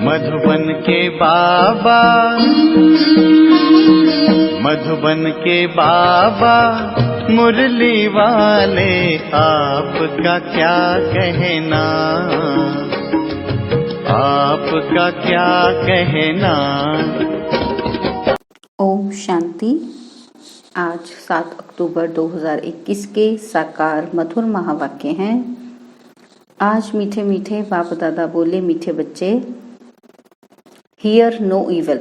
मधुबन के बाबा, मधुबन के बाबा मुरली वाले, आपका क्या कहना, आपका क्या कहना। ओम शांति। आज 7 अक्टूबर 2021 के साकार मधुर महावाक्य हैं। आज मीठे मीठे बाप दादा बोले, मीठे बच्चे, हियर नो इविल,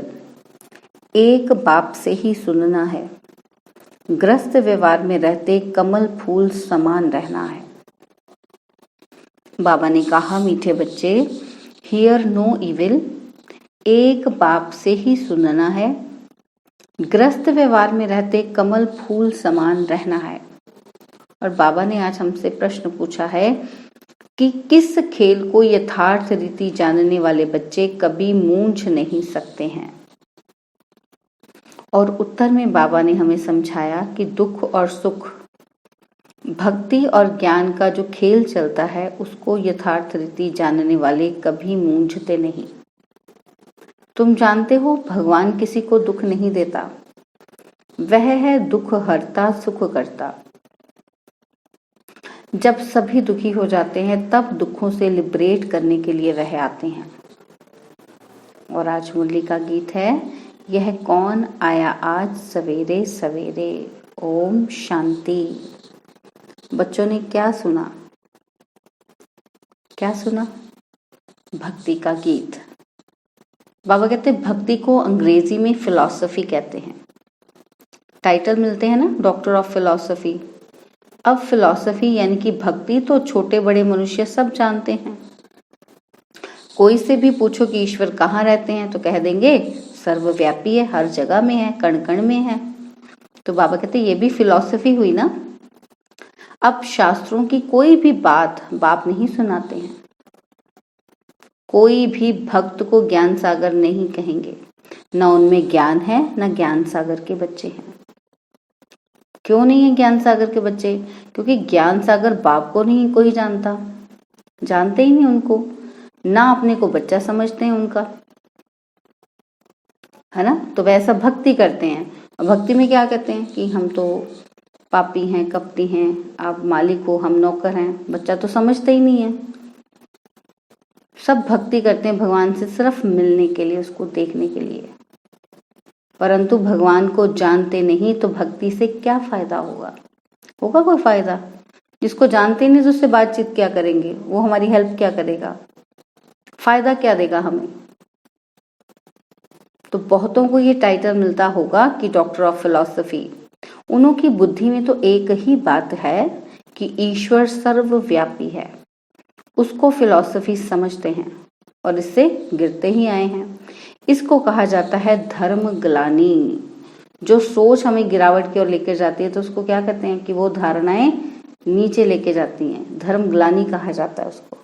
एक बाप से ही सुनना है। ग्रस्त व्यवहार में रहते कमल फूल समान रहना है। बाबा ने कहा, मीठे बच्चे, हियर नो इविल, एक बाप से ही सुनना है। ग्रस्त व्यवहार में रहते कमल फूल समान रहना है। और बाबा ने आज हमसे प्रश्न पूछा है कि किस खेल को यथार्थ रीति जानने वाले बच्चे कभी मूंझ नहीं सकते हैं। और उत्तर में बाबा ने हमें समझाया कि दुख और सुख, भक्ति और ज्ञान का जो खेल चलता है, उसको यथार्थ रीति जानने वाले कभी मूंझते नहीं। तुम जानते हो, भगवान किसी को दुख नहीं देता, वह है दुख हरता सुख करता। जब सभी दुखी हो जाते हैं, तब दुखों से लिबरेट करने के लिए वह आते हैं। और आज मुरली का गीत है, यह कौन आया आज सवेरे सवेरे। ओम शांति। बच्चों ने क्या सुना? क्या सुना? भक्ति का गीत। बाबा कहते हैं भक्ति को अंग्रेजी में फिलॉसफी कहते हैं। टाइटल मिलते हैं ना, डॉक्टर ऑफ फिलॉसफी। अब फिलॉसफी यानी कि भक्ति तो छोटे बड़े मनुष्य सब जानते हैं। कोई से भी पूछो कि ईश्वर कहाँ रहते हैं तो कह देंगे सर्वव्यापी है, हर जगह में है, कण कण में है। तो बाबा कहते हैं ये भी फिलॉसफी हुई ना। अब शास्त्रों की कोई भी बात बाप नहीं सुनाते हैं। कोई भी भक्त को ज्ञान सागर नहीं कहेंगे। न उनमें ज्ञान है, न ज्ञान सागर के बच्चे हैं। क्यों नहीं है ज्ञान सागर के बच्चे? क्योंकि ज्ञान सागर बाप को नहीं कोई जानता, जानते ही नहीं उनको, ना अपने को बच्चा समझते हैं उनका, है ना। तो वैसा भक्ति करते हैं। और भक्ति में क्या कहते हैं कि हम तो पापी हैं, कपटी हैं, आप मालिक हो, हम नौकर हैं। बच्चा तो समझता ही नहीं है। सब भक्ति करते हैं भगवान से सिर्फ मिलने के लिए, उसको देखने के लिए, परंतु भगवान को जानते नहीं तो भक्ति से क्या फायदा होगा? होगा कोई फायदा? जिसको जानते नहीं तो उससे बातचीत क्या करेंगे? वो हमारी हेल्प क्या करेगा? फायदा क्या देगा हमें? तो बहुतों को ये टाइटल मिलता होगा कि डॉक्टर ऑफ फिलॉसफी। उन्हों की बुद्धि में तो एक ही बात है कि ईश्वर सर्वव्यापी है, उसको फिलॉसफी समझते हैं और इससे गिरते ही आए हैं। इसको कहा जाता है धर्म ग्लानि। जो सोच हमें गिरावट की ओर लेकर जाती है तो उसको क्या कहते हैं कि वो धारणाएं नीचे लेके जाती हैं। धर्म ग्लानि कहा जाता है उसको।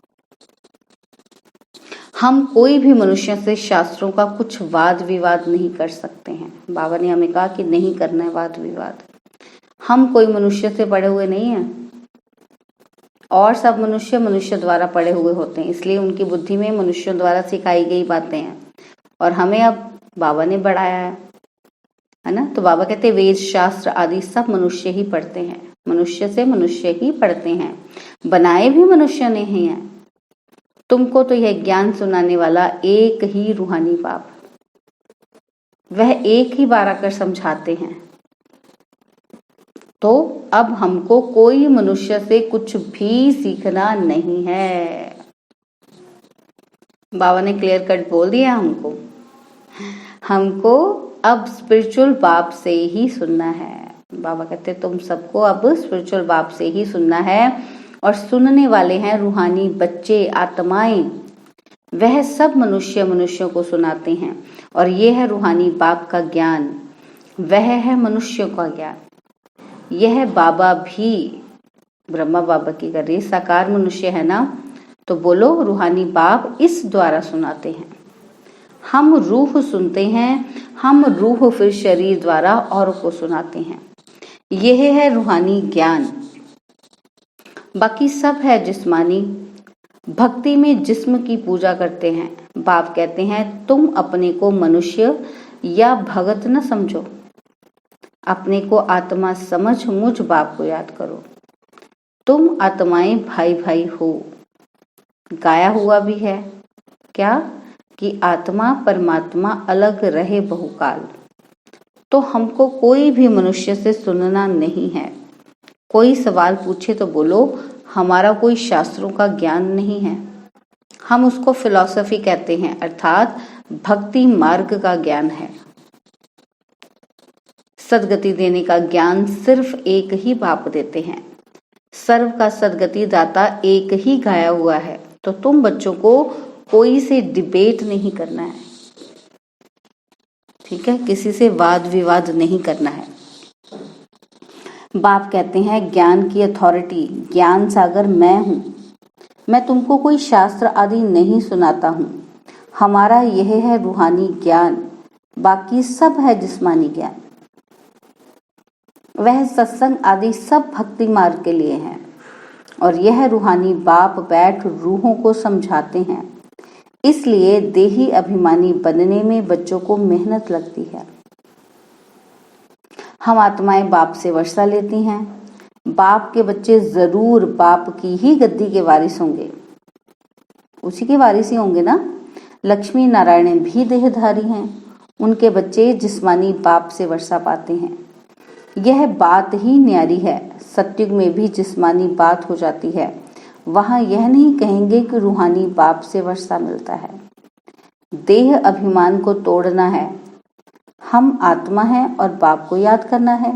हम कोई भी मनुष्य से शास्त्रों का कुछ वाद विवाद नहीं कर सकते हैं। बाबा ने हमें कहा कि नहीं करना है वाद विवाद। हम कोई मनुष्य से पढ़े हुए नहीं हैं, और सब मनुष्य मनुष्य द्वारा पढ़े हुए होते हैं, इसलिए उनकी बुद्धि में मनुष्यों द्वारा सिखाई गई बातें हैं और हमें अब बाबा ने बढ़ाया है ना। तो बाबा कहते हैं वेद शास्त्र आदि सब मनुष्य ही पढ़ते हैं, मनुष्य से मनुष्य ही पढ़ते हैं, बनाए भी मनुष्य ने ही हैं। तुमको तो यह ज्ञान सुनाने वाला एक ही रूहानी बाप, वह एक ही बार आकर समझाते हैं। तो अब हमको कोई मनुष्य से कुछ भी सीखना नहीं है। बाबा ने क्लियर कट बोल दिया हमको अब स्पिरिचुअल बाप से ही सुनना है। बाबा कहते तुम सबको अब स्पिरिचुअल बाप से ही सुनना है। और सुनने वाले हैं रूहानी बच्चे, आत्माएं। वह सब मनुष्यों को सुनाते हैं और ये है रूहानी बाप का ज्ञान, वह है मनुष्यों का ज्ञान। यह बाबा भी ब्रह्मा बाबा की कर रही, साकार मनुष्य है ना, तो बोलो रूहानी बाप इस द्वारा सुनाते हैं। हम रूह सुनते हैं, हम रूह फिर शरीर द्वारा और को सुनाते हैं। यह है रूहानी ज्ञान। बाकी सब है जिस्मानी। भक्ति में जिस्म की पूजा करते हैं, बाप कहते हैं तुम अपने को मनुष्य या भगत न समझो, अपने को आत्मा समझ मुझ बाप को याद करो। तुम आत्माएं भाई भाई हो। गाया हुआ भी है क्या कि आत्मा परमात्मा अलग रहे बहुकाल। तो हमको कोई भी मनुष्य से सुनना नहीं है। कोई सवाल पूछे तो बोलो हमारा कोई शास्त्रों का ज्ञान नहीं है। हम उसको फिलॉसफी कहते हैं, अर्थात भक्ति मार्ग का ज्ञान है। सदगति देने का ज्ञान सिर्फ एक ही बाप देते हैं। सर्व का सदगति दाता एक ही गाया हुआ है। तो तुम बच्चों को कोई से डिबेट नहीं करना है, ठीक है, किसी से वाद विवाद नहीं करना है। बाप कहते हैं ज्ञान की अथॉरिटी, ज्ञान सागर मैं हूं। मैं तुमको कोई शास्त्र आदि नहीं सुनाता हूं। हमारा यह है रूहानी ज्ञान, बाकी सब है जिस्मानी ज्ञान। वह सत्संग आदि सब भक्ति मार्ग के लिए हैं और यह रूहानी बाप बैठ रूहों को समझाते हैं। इसलिए देही अभिमानी बनने में बच्चों को मेहनत लगती है। हम आत्माएं बाप से वर्षा लेती हैं। बाप के बच्चे जरूर बाप की ही गद्दी के वारिस होंगे, उसी के वारिस ही होंगे ना। लक्ष्मी नारायण भी देहधारी हैं, उनके बच्चे जिस्मानी बाप से वर्षा पाते हैं। यह बात ही न्यारी है। सत्युग में भी जिस्मानी बात हो जाती है। वहां यह नहीं कहेंगे कि रूहानी बाप से वर्षा मिलता है। देह अभिमान को तोड़ना है। हम आत्मा हैं और बाप को याद करना है।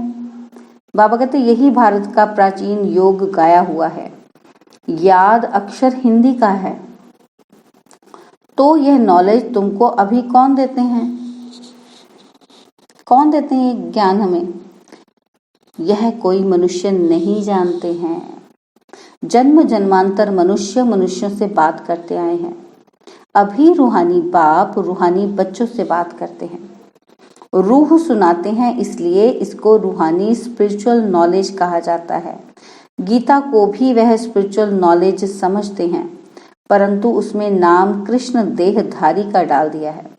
बाबा कहते यही भारत का प्राचीन योग गाया हुआ है। याद अक्षर हिंदी का है। तो यह नॉलेज तुमको अभी कौन देते हैं? कौन देते हैं ये ज्ञान हमें? यह कोई मनुष्य नहीं जानते हैं। जन्म जन्मांतर मनुष्य मनुष्यों से बात करते आए हैं। अभी रूहानी बाप रूहानी बच्चों से बात करते हैं। रूह सुनाते हैं, इसलिए इसको रूहानी स्पिरिचुअल नॉलेज कहा जाता है। गीता को भी वह स्पिरिचुअल नॉलेज समझते हैं, परंतु उसमें नाम कृष्ण देहधारी का डाल दिया है।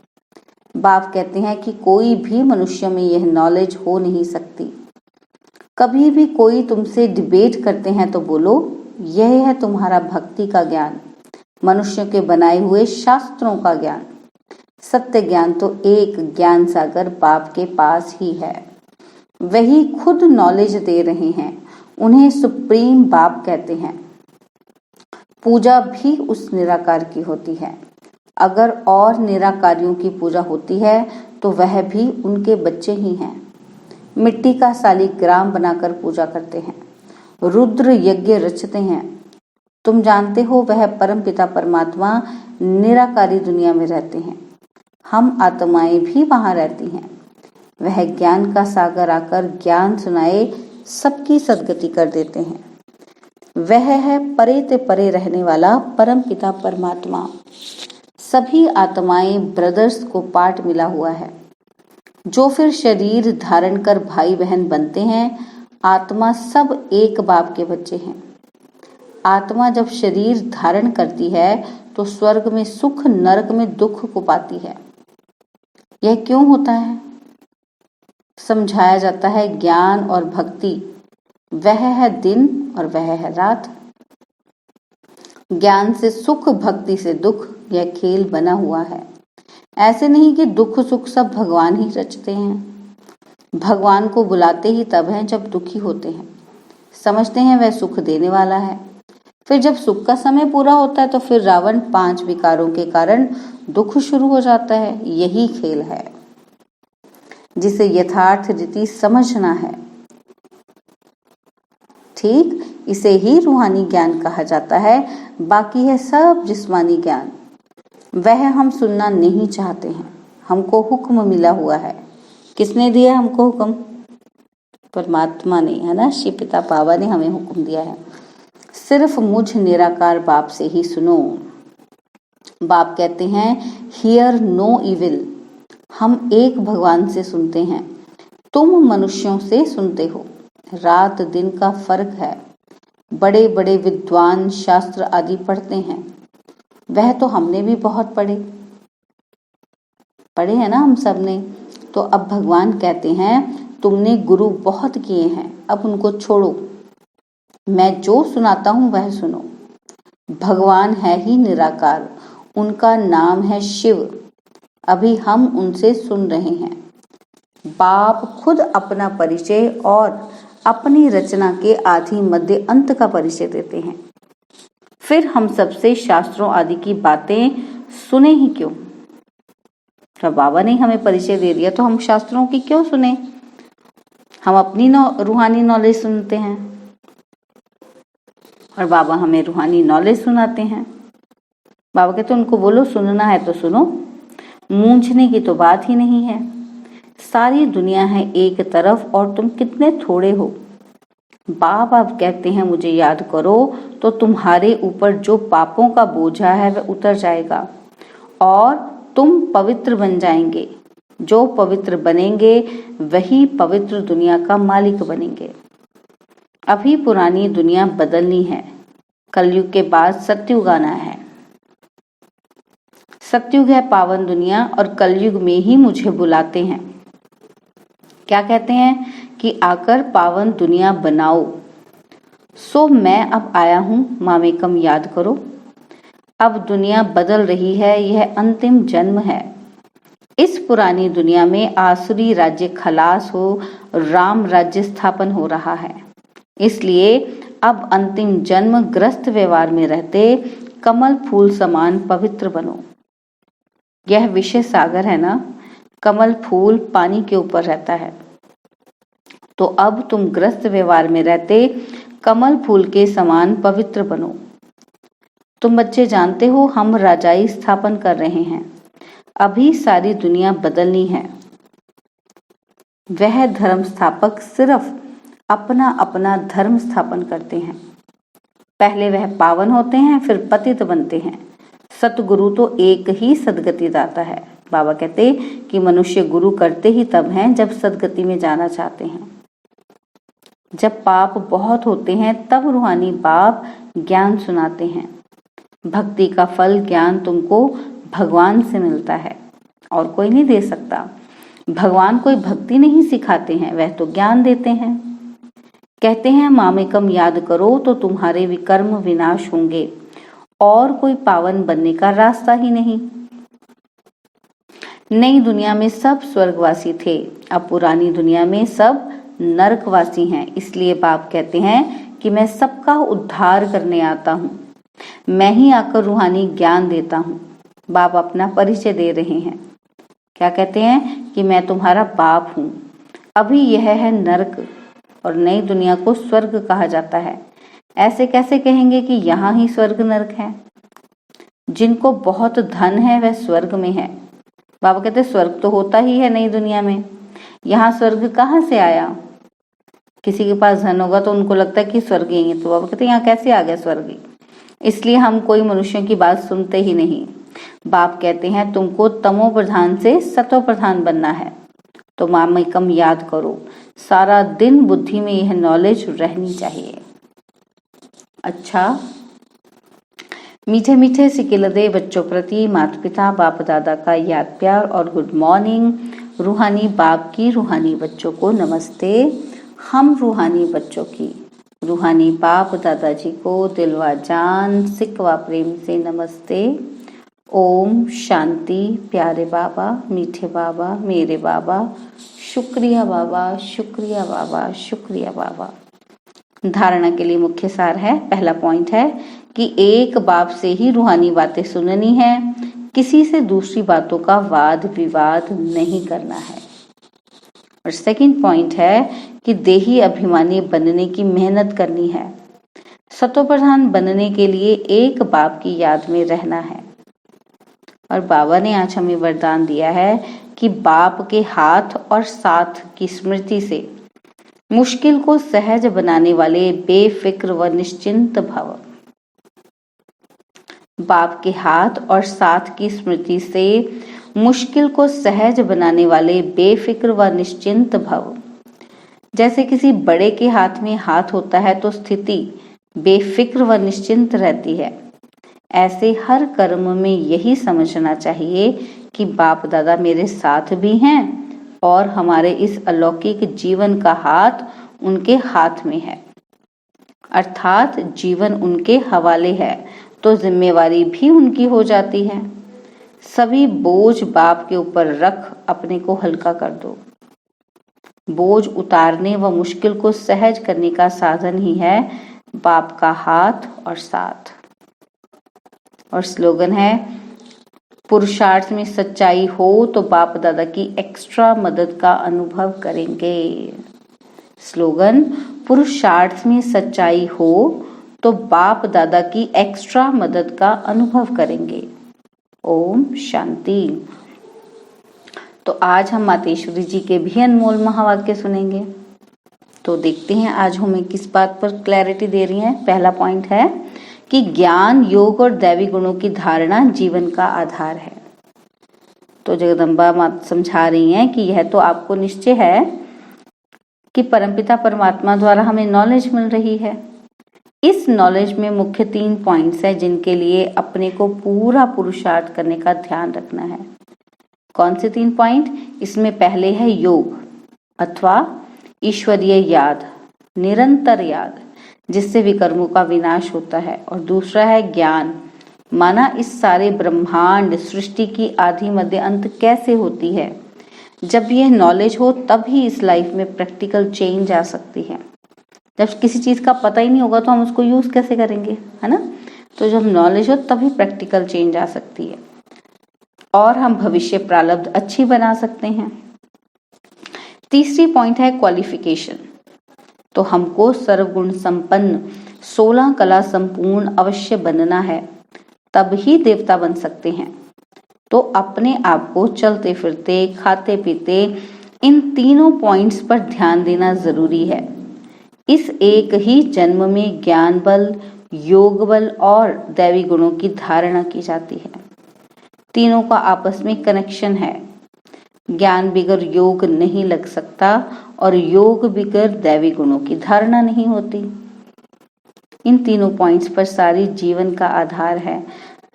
बाप कहते हैं कि कोई भी मनुष्य में यह नॉलेज हो नहीं सकती। कभी भी कोई तुमसे डिबेट करते हैं तो बोलो यह है तुम्हारा भक्ति का ज्ञान, मनुष्यों के बनाए हुए शास्त्रों का ज्ञान। सत्य ज्ञान तो एक ज्ञान सागर बाप के पास ही है। वही खुद नॉलेज दे रहे हैं। उन्हें सुप्रीम बाप कहते हैं। पूजा भी उस निराकार की होती है। अगर और निराकारियों की पूजा होती है तो वह भी उनके बच्चे ही हैं। मिट्टी का शालिग्राम बनाकर पूजा करते हैं। रुद्र यज्ञ रचते हैं। तुम जानते हो वह परम पिता परमात्मा निराकारी दुनिया में रहते हैं। हम आत्माएं भी वहां रहती हैं। वह ज्ञान का सागर आकर ज्ञान सुनाए सबकी सदगति कर देते हैं। वह है परे ते परे रहने वाला परम पिता परमात्मा। सभी आत्माएं ब्रदर्स को पाठ मिला हुआ है, जो फिर शरीर धारण कर भाई बहन बनते हैं। आत्मा सब एक बाप के बच्चे हैं। आत्मा जब शरीर धारण करती है तो स्वर्ग में सुख, नरक में दुख को पाती है। यह क्यों होता है? समझाया जाता है ज्ञान और भक्ति वह है दिन और वह है रात। ज्ञान से सुख, भक्ति से दुख, यह खेल बना हुआ है। ऐसे नहीं कि दुख सुख सब भगवान ही रचते हैं। भगवान को बुलाते ही तब हैं जब दुखी होते हैं। समझते हैं वह सुख देने वाला है। फिर जब सुख का समय पूरा होता है तो फिर रावण 5 विकारों के कारण दुख शुरू हो जाता है। यही खेल है जिसे यथार्थ रीति समझना है। ठीक इसे ही रूहानी ज्ञान कहा जाता है। बाकी है सब जिस्मानी ज्ञान। वह हम सुनना नहीं चाहते हैं। हमको हुक्म मिला हुआ है। किसने दिया हमको हुक्म? परमात्मा ने, है ना। शिव पिता बाबा ने हमें हुक्म दिया है। सिर्फ मुझ निराकार बाप से ही सुनो। बाप कहते हैं हियर नो इविल। हम एक भगवान से सुनते हैं। तुम मनुष्यों से सुनते हो। रात दिन का फर्क है। बड़े बड़े विद्वान शास्त्र आदि पढ़ते हैं। वह तो हमने भी बहुत पढ़े, पढ़े हैं ना हम सब ने। तो अब भगवान कहते हैं तुमने गुरु बहुत किए हैं, अब उनको छोड़ो, मैं जो सुनाता हूं वह सुनो। भगवान है ही निराकार, उनका नाम है शिव, अभी हम उनसे सुन रहे हैं। बाप खुद अपना परिचय और अपनी रचना के आदि मध्य अंत का परिचय देते हैं। फिर हम सबसे शास्त्रों आदि की बातें सुने ही क्यों? जब बाबा ने हमें परिचय दे दिया तो हम शास्त्रों की क्यों सुने? हम अपनी रूहानी नॉलेज सुनते हैं और बाबा हमें रूहानी नॉलेज सुनाते हैं। बाबा कहते उनको बोलो सुनना है तो सुनो, मूंझने की तो बात ही नहीं है। सारी दुनिया है एक तरफ और तुम कितने थोड़े हो। बाप आप कहते हैं मुझे याद करो तो तुम्हारे ऊपर जो पापों का बोझा है वह उतर जाएगा और तुम पवित्र बन जाएंगे। जो पवित्र बनेंगे वही पवित्र दुनिया का मालिक बनेंगे। अभी पुरानी दुनिया बदलनी है, कलयुग के बाद सतयुग आना है। सतयुग है पावन दुनिया और कलयुग में ही मुझे बुलाते हैं। क्या कहते हैं कि आकर पावन दुनिया बनाओ। सो मैं अब आया हूं, मामेकम याद करो। अब दुनिया बदल रही है, यह अंतिम जन्म है। इस पुरानी दुनिया में आसुरी राज्य खलास हो, राम राज्य स्थापन हो रहा है। इसलिए अब अंतिम जन्म ग्रस्त व्यवहार में रहते कमल फूल समान पवित्र बनो। यह विषय सागर है ना, कमल फूल पानी के ऊपर रहता है। तो अब तुम ग्रस्त व्यवहार में रहते कमल फूल के समान पवित्र बनो। तुम बच्चे जानते हो हम राजाई स्थापन कर रहे हैं। अभी सारी दुनिया बदलनी है। वह धर्म स्थापक सिर्फ अपना अपना धर्म स्थापन करते हैं। पहले वह पावन होते हैं, फिर पतित बनते हैं। सतगुरु तो एक ही सदगति दाता है। बाबा कहते कि मनुष्य गुरु करते ही तब हैं जब सदगति में जाना चाहते हैं। जब पाप बहुत होते हैं तब रूहानी बाप ज्ञान सुनाते हैं। भक्ति का फल ज्ञान तुमको भगवान से मिलता है और कोई नहीं दे सकता। भगवान कोई भक्ति नहीं सिखाते हैं, वह तो ज्ञान देते हैं। कहते हैं मामेकम याद करो तो तुम्हारे विकर्म विनाश होंगे और कोई पावन बनने का रास्ता ही नहीं। नई दुनिया में सब स्वर्गवासी थे, अब पुरानी दुनिया में सब नरकवासी हैं। इसलिए बाप कहते हैं कि मैं सबका उद्धार करने आता हूँ। मैं ही आकर रूहानी ज्ञान देता हूँ। बाप अपना परिचय दे रहे हैं। क्या कहते हैं कि मैं तुम्हारा बाप हूँ। अभी यह है नरक और नई दुनिया को स्वर्ग कहा जाता है। ऐसे कैसे कहेंगे कि यहाँ ही स्वर्ग नरक है? जिनको बहुत धन है वह स्वर्ग में है। बाबा कहते स्वर्ग तो होता ही है नई दुनिया में, यहाँ स्वर्ग कहाँ से आया? किसी के पास धन होगा तो उनको लगता है कि स्वर्ग ही है, तो बाबा कहते यहाँ कैसे आ गया स्वर्ग? इसलिए हम कोई मनुष्यों की बात सुनते ही नहीं। बाप कहते हैं तुमको तमो प्रधान से सतो प्रधान बनना है, तो मामेकम याद करो। सारा दिन बुद्धि में यह नॉलेज रहनी चाहिए। अच्छा, मीठे मीठे सिकिलदे बच्चों प्रति माता पिता बाप दादा का याद प्यार और गुड मॉर्निंग। रूहानी बाप की रूहानी बच्चों को नमस्ते। हम रूहानी बच्चों की रूहानी बाप दादाजी को दिलवा जान सिकवा प्रेम से नमस्ते। ओम शांति। प्यारे बाबा, मीठे बाबा, मेरे बाबा, शुक्रिया बाबा, शुक्रिया बाबा, शुक्रिया बाबा। धारणा के लिए मुख्य सार है, पहला पॉइंट है कि एक बाप से ही रूहानी बातें सुननी है, किसी से दूसरी बातों का वाद विवाद नहीं करना है। और सेकंड पॉइंट है कि देही अभिमानी बनने की मेहनत करनी है। सतो प्रधान बनने के लिए एक बाप की याद में रहना है। और बाबा ने आज हमें वरदान दिया है कि बाप के हाथ और साथ की स्मृति से मुश्किल को सहज बनाने वाले बेफिक्र व निश्चिंत भव। बाप के हाथ और साथ की स्मृति से मुश्किल को सहज बनाने वाले बेफिक्र व निश्चिंत भव। जैसे किसी बड़े के हाथ में हाथ होता है तो स्थिति बेफिक्र व निश्चिंत रहती है। ऐसे हर कर्म में यही समझना चाहिए कि बाप दादा मेरे साथ भी हैं और हमारे इस अलौकिक जीवन का हाथ उनके हाथ में है, अर्थात जीवन उनके हवाले है तो जिम्मेवारी भी उनकी हो जाती है। सभी बोझ बाप के ऊपर रख अपने को हल्का कर दो। बोझ उतारने व मुश्किल को सहज करने का साधन ही है बाप का हाथ और साथ। और स्लोगन है, पुरुषार्थ में सच्चाई हो तो बाप दादा की एक्स्ट्रा मदद का अनुभव करेंगे। स्लोगन, पुरुषार्थ में सच्चाई हो तो बाप दादा की एक्स्ट्रा मदद का अनुभव करेंगे। ओम शांति। तो आज हम मातेश्वरी जी के भी अनमोल महावाक्य सुनेंगे। तो देखते हैं आज हमें किस बात पर क्लैरिटी दे रही हैं। पहला पॉइंट है कि ज्ञान, योग और दैवी गुणों की धारणा जीवन का आधार है। तो जगदम्बा माता समझा रही हैं कि यह तो आपको निश्चय है कि परमपिता परमात्मा द्वारा हमें नॉलेज मिल रही है। इस नॉलेज में मुख्य 3 पॉइंट्स हैं जिनके लिए अपने को पूरा पुरुषार्थ करने का ध्यान रखना है। कौन से 3 पॉइंट? इसमें पहले है योग अथवा ईश्वरीय याद, निरंतर याद, जिससे विकर्मों का विनाश होता है। और दूसरा है ज्ञान, माना इस सारे ब्रह्मांड सृष्टि की आदि मध्य अंत कैसे होती है। जब यह नॉलेज हो तब ही इस लाइफ में प्रैक्टिकल चेंज आ सकती है। जब किसी चीज का पता ही नहीं होगा तो हम उसको यूज कैसे करेंगे, है ना। तो जब नॉलेज हो तभी प्रैक्टिकल चेंज आ सकती है और हम भविष्य प्रारब्ध अच्छी बना सकते हैं। तीसरी पॉइंट है क्वालिफिकेशन। तो हमको सर्वगुण संपन्न 16 कला संपूर्ण अवश्य बनना है, तब ही देवता बन सकते हैं। तो अपने आप को चलते फिरते, खाते पीते इन तीनों पॉइंट्स पर ध्यान देना जरूरी है। इस एक ही जन्म में ज्ञान बल, योग बल और दैवी गुणों की धारणा की जाती है। तीनों का आपस में कनेक्शन है। ज्ञान बिगर योग नहीं लग सकता और योग बिगर दैवी गुणों की धारणा नहीं होती। इन तीनों पॉइंट्स पर सारी जीवन का आधार है,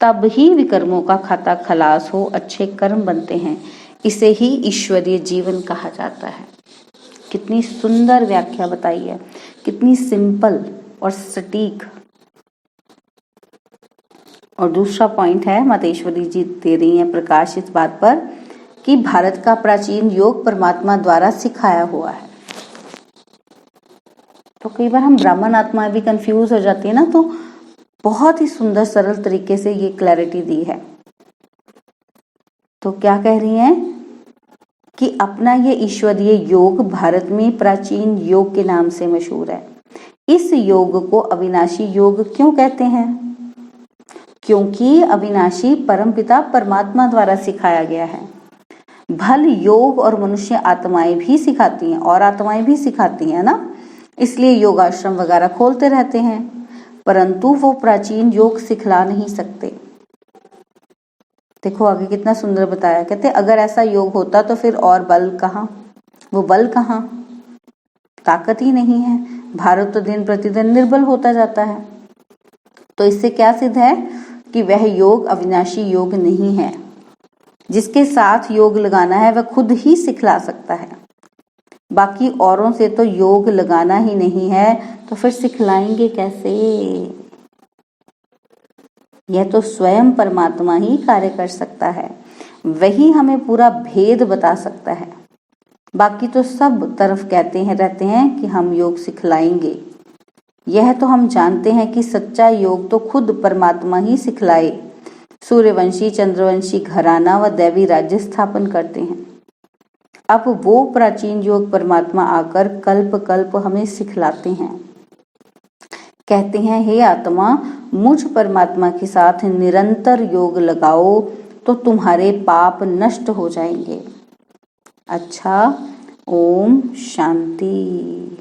तब ही विकर्मों का खाता खलास हो, अच्छे कर्म बनते हैं। इसे ही ईश्वरीय जीवन कहा जाता है। कितनी सुंदर व्याख्या बताई है, कितनी सिंपल और सटीक। और दूसरा पॉइंट है, मातेश्वरी जी दे रही हैं प्रकाश इस बात पर कि भारत का प्राचीन योग परमात्मा द्वारा सिखाया हुआ है। तो कई बार हम ब्राह्मण आत्मा भी कंफ्यूज हो जाती है ना, तो बहुत ही सुंदर सरल तरीके से ये क्लैरिटी दी है। तो क्या कह रही हैं कि अपना ये ईश्वरीय योग भारत में प्राचीन योग के नाम से मशहूर है। इस योग को अविनाशी योग क्यों कहते हैं? क्योंकि अविनाशी परमपिता परमात्मा द्वारा सिखाया गया है। भल योग और मनुष्य आत्माएं भी सिखाती हैं और आत्माएं भी सिखाती हैं ना, इसलिए योगाश्रम वगैरह खोलते रहते हैं, परंतु वो प्राचीन योग सिखला नहीं सकते। देखो आगे कितना सुंदर बताया, कहते अगर ऐसा योग होता तो फिर और बल कहाँ, वो बल कहाँ, ताकत ही नहीं है। भारत तो दिन प्रतिदिन निर्बल होता जाता है। तो इससे क्या सिद्ध है कि वह योग अविनाशी योग नहीं है। जिसके साथ योग लगाना है वह खुद ही सिखला सकता है। बाकी औरों से तो योग लगाना ही नहीं है, तो फिर सिखलाएंगे कैसे? यह तो स्वयं परमात्मा ही कार्य कर सकता है, वही हमें पूरा भेद बता सकता है। बाकी तो सब तरफ कहते हैं रहते हैं कि हम योग सिखलाएंगे। यह तो हम जानते हैं कि सच्चा योग तो खुद परमात्मा ही सिखलाए। सूर्यवंशी चंद्रवंशी घराना व दैवी राज्य स्थापन करते हैं। अब वो प्राचीन योग परमात्मा आकर कल्प कल्प हमें सिखलाते हैं। कहते हैं, हे आत्मा, मुझ परमात्मा के साथ निरंतर योग लगाओ तो तुम्हारे पाप नष्ट हो जाएंगे। अच्छा, ओम शांति।